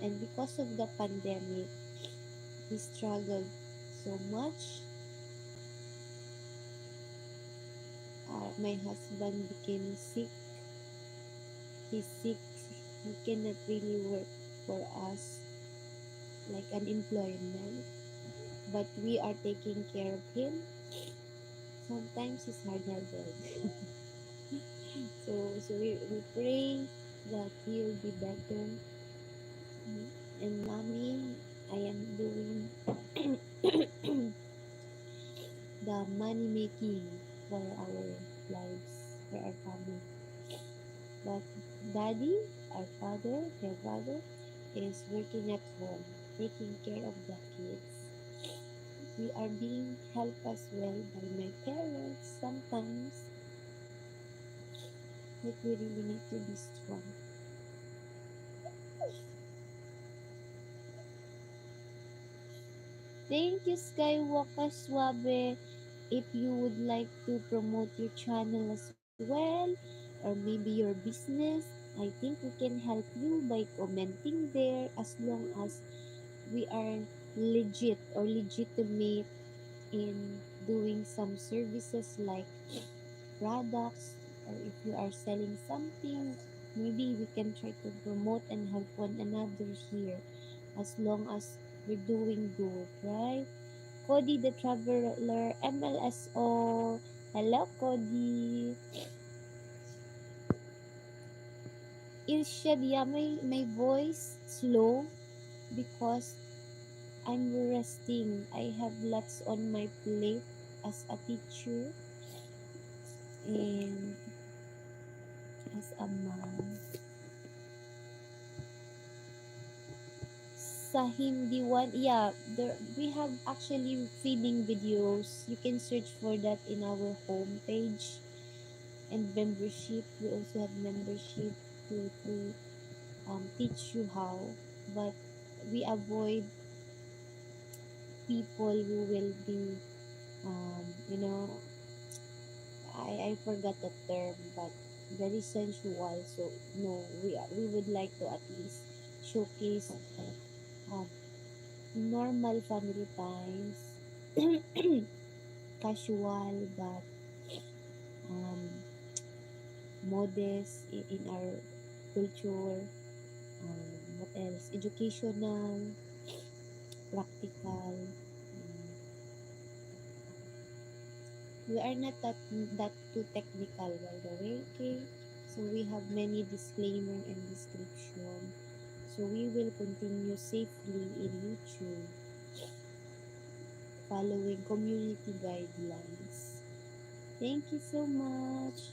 And because of the pandemic, we struggled so much. My husband became sick. He's sick. He cannot really work for us like an employment, but we are taking care of him. Sometimes he's hard-headed. So we pray that he'll be better. And mommy, I am doing the money making for our lives, for our family. But daddy, our father, their father, is working at home, taking care of the kids. We are being helped as well by my parents sometimes, but we really need to be strong. Thank you, Skywalker Swabe. If you would like to promote your channel as well, or maybe your business, I think we can help you by commenting there as long as we are legit or legitimate in doing some services like products, or if you are selling something, maybe we can try to promote and help one another here as long as we're doing good, right? Cody the Traveler, MLSO. Hello, Cody. Irshad, yeah, my voice slow because I'm resting. I have lots on my plate as a teacher and as a mom. Sa Hindi one, yeah, there we have actually feeding videos. You can search for that in our homepage and membership. We also have membership to teach you how, but we avoid people who will be you know, I forgot the term, but very sensual. So no, we would like to at least showcase um, normal family times, casual but um, modest in our culture. What else? Educational, practical. Um, we are not that too technical, by the way. Okay, so we have many disclaimer and description. So we will continue safely in YouTube, following community guidelines. Thank you so much.